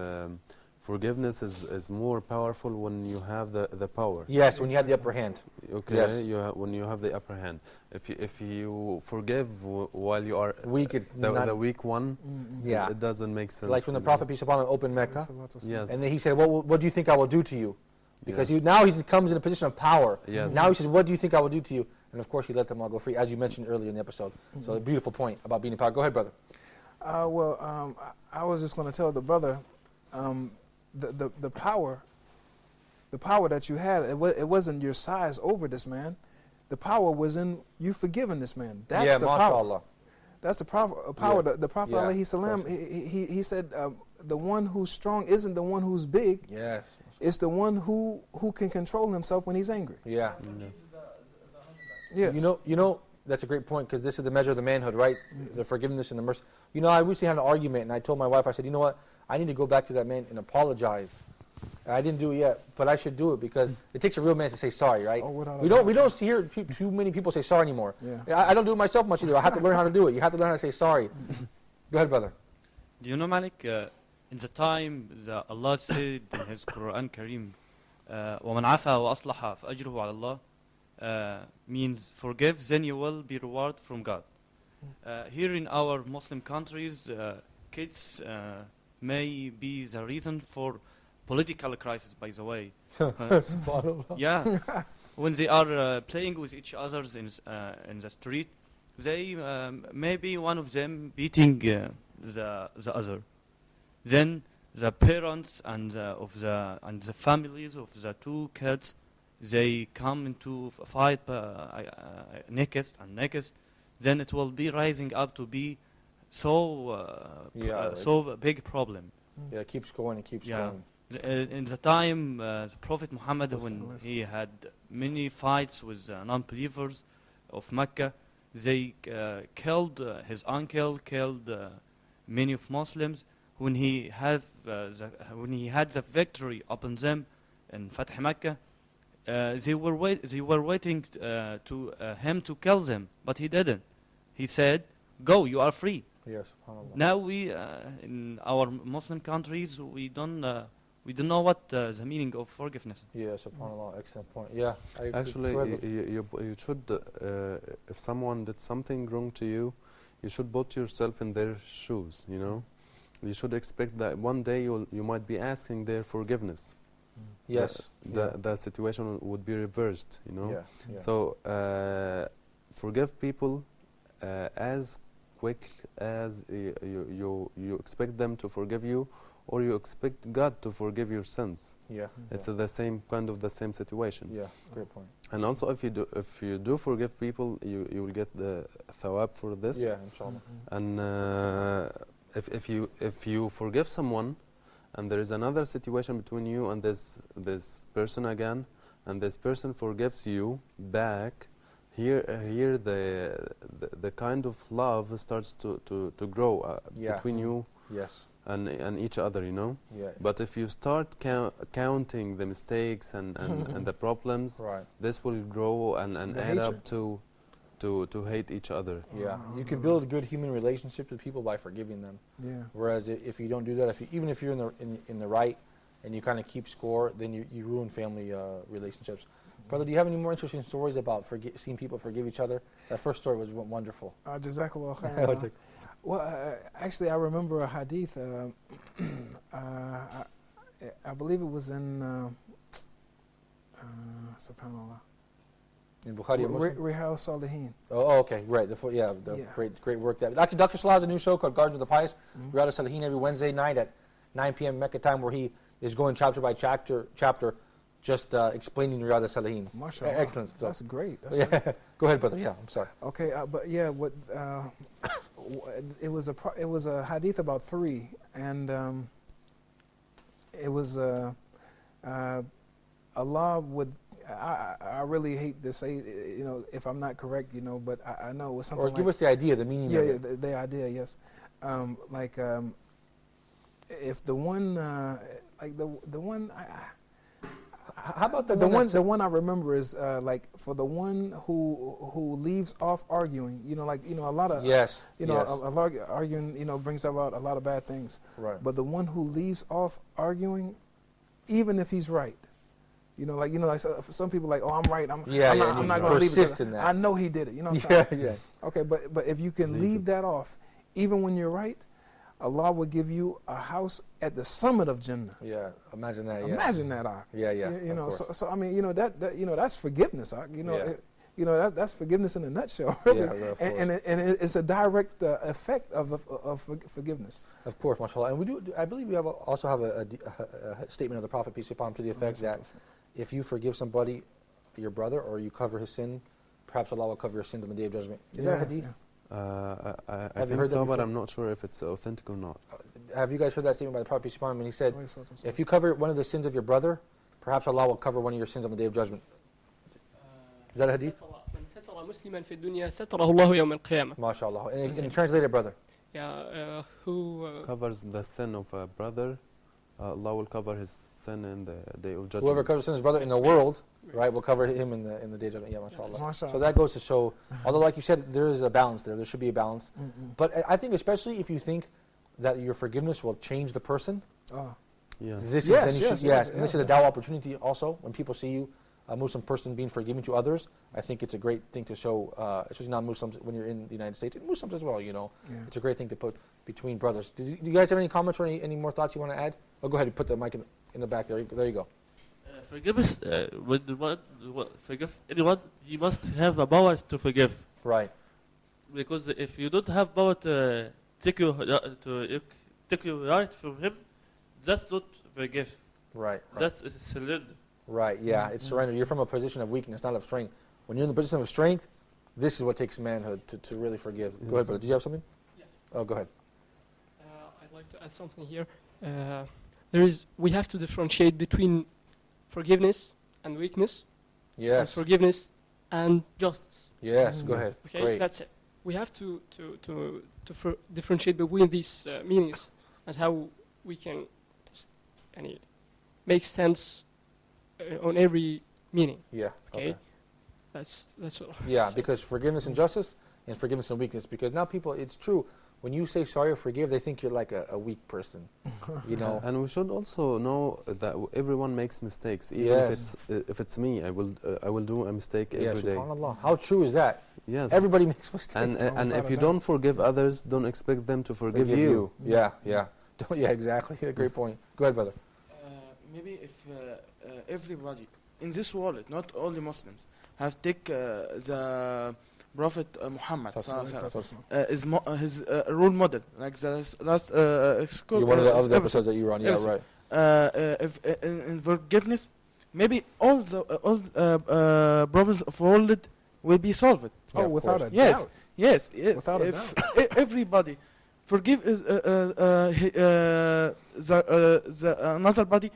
forgiveness is more powerful when you have the power. Yes, when you have the upper hand. Okay, yes. When you have the upper hand. If you forgive while you are weak, it's the weak one, yeah, it doesn't make sense. Like when the Prophet peace upon him opened Mecca, yes, and then he said, "What do you think I will do to you?" Because now he comes in a position of power. Yes. Now he says, "What do you think I will do to you?" And of course, he let them all go free, as you mentioned earlier in the episode. So a beautiful point about being in power. Go ahead, brother. I was just going to tell the brother, the power that you had, it wasn't your size over this man. The power was in you forgiving this man. That's the power. That's the power. The Prophet alayhi salam, he said, the one who's strong isn't the one who's big. Yes. It's the one who can control himself when he's angry. Yeah. Yes. You know, that's a great point, because this is the measure of the manhood, right? The forgiveness and the mercy. You know, I recently had an argument, and I told my wife, I said, you know what? I need to go back to that man and apologize. And I didn't do it yet, but I should do it, because it takes a real man to say sorry, right? We don't hear too many people say sorry anymore. Yeah. I don't do it myself much either. I have to learn how to do it. You have to learn how to say sorry. Go ahead, brother. Do you know, Malik, in the time that Allah said in His Quran Kareem, وَمَنْ عَفَى وَأَصْلَحَ فَأَجْرُهُ عَلَى اللَّهِ, means forgive, then you will be rewarded from God. Here in our Muslim countries, kids may be the reason for political crisis, by the way. Yeah, when they are playing with each other in the street, they maybe one of them beating the other. Then the parents and the families of the two kids, they come into a fight next. Then it will be rising up to be so big problem. Yeah, it keeps going and keeps going. In the time the Prophet Muhammad, when he had many fights with non-believers of Mecca, they killed his uncle, killed many of Muslims. When he had the victory upon them in Fath Mecca, they were waiting to him to kill them, but he didn't. He said, "Go, you are free." Yes. Now we in our Muslim countries we don't know what the meaning of forgiveness. Yeah, subhanallah, excellent point. Yeah, actually, you should, if someone did something wrong to you, you should put yourself in their shoes. You know, you should expect that one day you might be asking their forgiveness. Yes. The situation would be reversed, you know. Yeah, yeah. So forgive people as quick as you expect them to forgive you, or you expect God to forgive your sins. Yeah. It's the same kind of the same situation. Yeah, great point. And also, if you do forgive people, you will get the thawab for this. Yeah, inshallah. And if you forgive someone, and there is another situation between you and this person again, and this person forgives you back, here the kind of love starts to grow between you. Yes. And each other, you know. Yeah. But if you start counting the mistakes and the problems, right, this will grow and add up to hate each other. Yeah, you can build good human relationships with people by forgiving them. Yeah. Whereas if you don't do that, even if you're in the right and you kind of keep score, then you ruin family relationships. Brother, do you have any more interesting stories about seeing people forgive each other? That first story was wonderful. Jazakallah khair. Well, actually, I remember a hadith. I believe it was in Subhanallah. In Bukhari or Muslim? Rihal Salihin. Oh, okay, right. Great work. Dr. Salah has a new show called Gardens of the Pious. Rihal Salihin every Wednesday night at 9 p.m. Mecca time, where he is going chapter by chapter, just explaining Riyadh Salihin. MashaAllah. Excellent stuff. That's great. That's great. Great. Go ahead, brother. Yeah, I'm sorry. Okay, but yeah, it was a hadith about 3, and it was Allah would. I really hate to say, you know, if I'm not correct, you know, but I know it was something. Or give us the idea, the meaning. Yeah, of it. The idea, yes. If the one, the one. How about the one I remember is for the one who leaves off arguing, you know, a lot of arguing, you know, brings about a lot of bad things. Right. But the one who leaves off arguing, even if he's right, you know, like some people like, oh, I'm right, I'm not going to leave it. In that. I know he did it, you know. Yeah. Okay, but if you can leave that off, even when you're right, Allah will give you a house at the summit of Jannah. Yeah, imagine that. Imagine that. Yeah. You know, so I mean, you know that you know that's forgiveness. You know, that's forgiveness in a nutshell. Really. Yeah, and it's a direct effect of forgiveness. Of course, mashallah. And I believe we also have a statement of the Prophet, peace be upon him, to the effect that if you forgive somebody, your brother, or you cover his sin, perhaps Allah will cover your sins on the Day of Judgment. Is that a hadith? Yeah. I think so, but I'm not sure if it's authentic or not. Have you guys heard that statement by the Prophet, peace be upon him? And he said, if you cover one of the sins of your brother, perhaps Allah will cover one of your sins on the Day of Judgment. Is that a hadith? MashaAllah. And translate it, brother. Yeah, who covers the sin of a brother, Allah will cover his sin in the Day of Judgment. Whoever covers sin of his brother in the world, right, will cover him in the Day of Judgment. Yeah, mashallah. So that goes to show, although like you said, there is a balance there. There should be a balance. But I think especially if you think that your forgiveness will change the person. This is a dawah opportunity also. When people see you, a Muslim person being forgiving to others, I think it's a great thing to show, especially non-Muslims when you're in the United States, and Muslims as well, you know. Yeah. It's a great thing to put between brothers. Do you guys have any comments or any more thoughts you want to add? Oh, go ahead and put the mic in the back there. There you go. Forgiveness, when one forgive anyone, you must have a power to forgive. Right. Because if you don't have power to take your right from him, that's not forgive. Right. That's surrender. Right, yeah, it's surrender. You're from a position of weakness, not of strength. When you're in the position of strength, this is what takes manhood to really forgive. Go ahead, brother. Did you have something? Yeah. Oh, go ahead. I'd like to add something here. We have to differentiate between forgiveness and weakness. Yes. And forgiveness and justice. Yes, go ahead. Okay, great. That's it. We have to differentiate between these meanings and how we can make sense on every meaning. Yeah. Okay. That's all. Yeah, because forgiveness and justice, and forgiveness and weakness. Because now people, it's true. When you say sorry or forgive, they think you're like a weak person. You know. And we should also know that everyone makes mistakes. Even if it's me, I will do a mistake every day. SubhanAllah. How true is that? Yes. Everybody makes mistakes. And if you don't forgive others, don't expect them to forgive you. Yeah. Yeah, exactly. Great point. Go ahead, brother. maybe if everybody in this world, not only Muslims, have take the Prophet Muhammad is his role model, like the last one of the other episodes that you were on, yeah, right. If in forgiveness, maybe all the problems of world will be solved. Oh, yeah, without a yes, doubt. Yes, Without a if doubt. everybody forgive another body,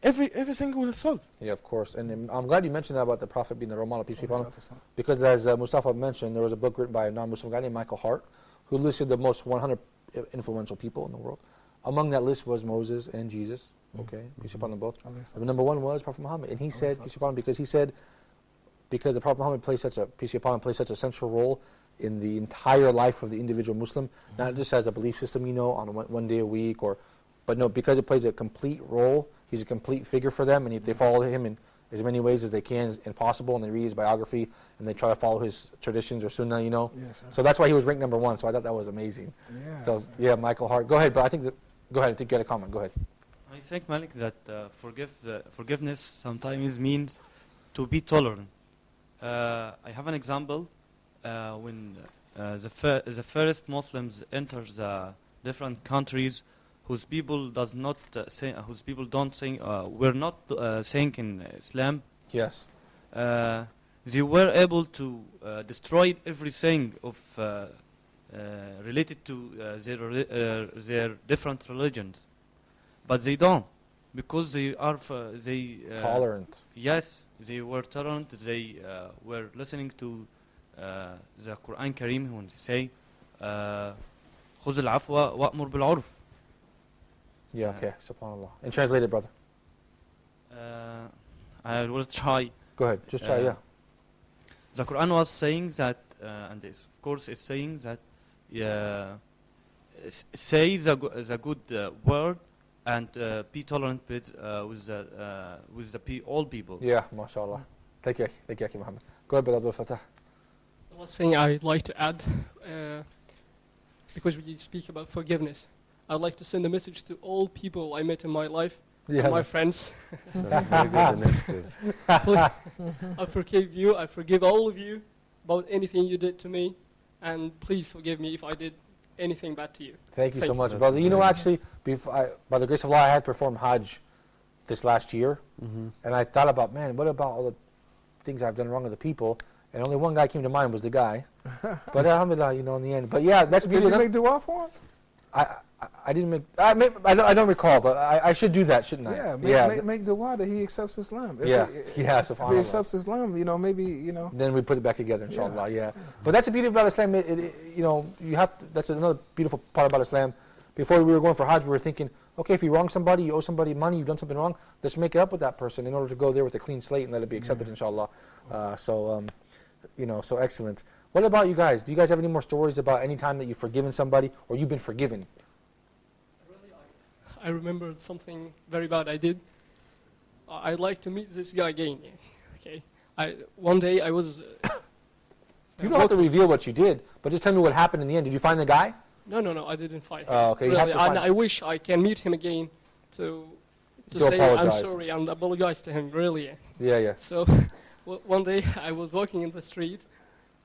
everything will solve. Yeah, of course. And I'm glad you mentioned that about the Prophet being the role model, peace be upon him, because as Mustafa mentioned, there was a book written by a non-Muslim guy named Michael Hart, who listed the most 100 influential people in the world. Among that list was Moses and Jesus. Okay, peace be upon them both. But number one was Prophet Muhammad, and he said, peace be upon him, because the Prophet Muhammad plays such a, peace be upon him, plays such a central role in the entire life of the individual Muslim, not just as a belief system, on one day a week, but no, because it plays a complete role. He's a complete figure for them, and they follow him in as many ways as they can and possible, and they read his biography, and they try to follow his traditions or sunnah, Yes, so that's why he was ranked number one, so I thought that was amazing. Yes. So, yeah, Michael Hart. Go ahead, but I think go ahead, I think you had a comment. Go ahead. I think, Malik, that forgiveness sometimes means to be tolerant. I have an example. When the first Muslims enter the different countries whose people don't were not saying in Islam. Yes. They were able to destroy everything of related to their different religions, but they don't, because they are tolerant. Yes, they were tolerant. They were listening to the Quran Kareem when they say خذ العفو وأمر بالعرف. Yeah, okay, subhanAllah. And translate it, brother. I will try. Go ahead, just try, yeah. The Quran was saying that, and of course it's saying that, say the good word and be tolerant with all people. Yeah, mashallah. Thank you, Muhammad. Go ahead, brother Abdul Fattah. One thing I'd like to add, because we speak about forgiveness, I'd like to send a message to all people I met in my life, my friends. I forgive you, I forgive all of you about anything you did to me, and please forgive me if I did anything bad to you. Thank you so much, brother. Actually, by the grace of Allah, I had performed Hajj this last year, and I thought about, man, what about all the things I've done wrong to the people? And only one guy came to mind was the guy. But alhamdulillah, in the end. But yeah, that's beautiful. Did you make dua for him? I didn't make. I don't recall, but I should do that, shouldn't I? Yeah, make dua that he accepts Islam. If he accepts Islam, maybe. Then we put it back together, inshallah. Yeah. But that's the beauty about Islam. You have to, that's another beautiful part about Islam. Before we were going for Hajj, we were thinking, okay, if you wrong somebody, you owe somebody money, you've done something wrong, let's make it up with that person in order to go there with a clean slate and let it be accepted, inshallah. So excellent. What about you guys? Do you guys have any more stories about any time that you've forgiven somebody or you've been forgiven? I remember something very bad I did. I'd like to meet this guy again. Okay. One day I was... you don't have to reveal what you did, but just tell me what happened in the end. Did you find the guy? No, I didn't find him. Oh, okay. Really, I wish I can meet him again to say apologize. I'm sorry and apologize to him, really. Yeah. So one day I was walking in the street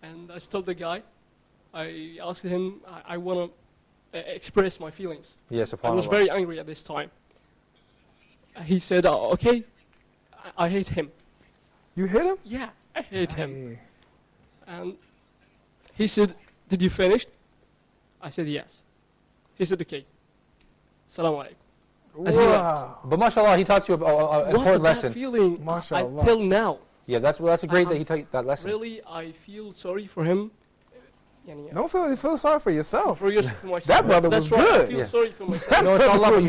and I stopped the guy. I asked him, I want to express my feelings. Yes, I was very angry at this time. He said, okay, I hate him. You hate him? Yeah, I hate him. And he said, did you finish? I said, yes. He said, okay. Assalamu alaikum. Wow. But mashallah, he taught you an important lesson. What a feeling mashallah. Until now. Yeah, that's a great that he taught you that lesson. Really, I feel sorry for him. Don't feel sorry for yourself. For myself. That brother was good. I feel sorry for myself. No, inshallah, but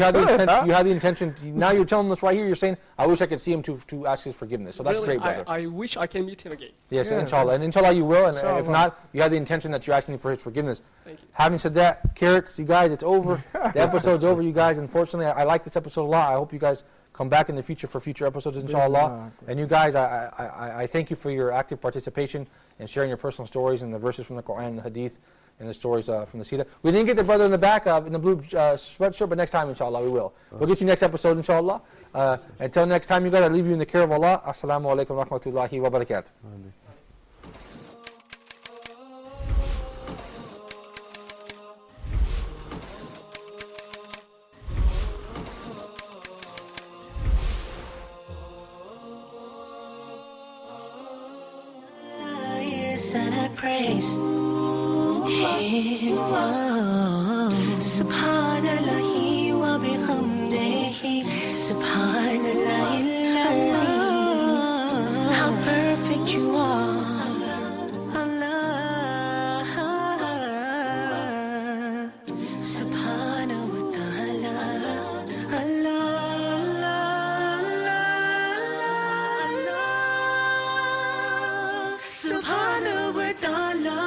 you had the intention. Now you're telling us right here, you're saying, I wish I could see him to ask his forgiveness. So that's great, brother. I wish I can meet him again. Yes, inshallah. And inshallah you will. And if not, you have the intention that you're asking for his forgiveness. Thank you. Having said that, carrots, you guys, it's over. The episode's over, you guys. Unfortunately, I like this episode a lot. I hope you guys come back in the future for future episodes, inshallah. And you guys, I thank you for your active participation and sharing your personal stories and the verses from the Quran and the Hadith and the stories from the Sira. We didn't get the brother in the back in the blue sweatshirt, but next time, inshallah, we will. We'll get you next episode, inshallah. Until next time, you guys, I leave you in the care of Allah. Assalamu alaikum wa rahmatullahi wa barakatuh. And I praise Him. Subhanallah wa bihamdihi. Subhanallah, how perfect you are, Allah. Subhanahu wa ta'ala, Allah. Subhanahu wa ta'ala,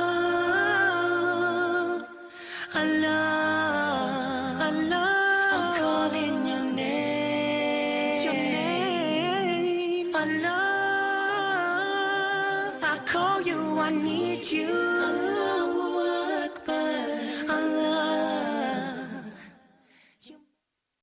Allah, Allah. I'm calling your name, Allah. I call you, I need you.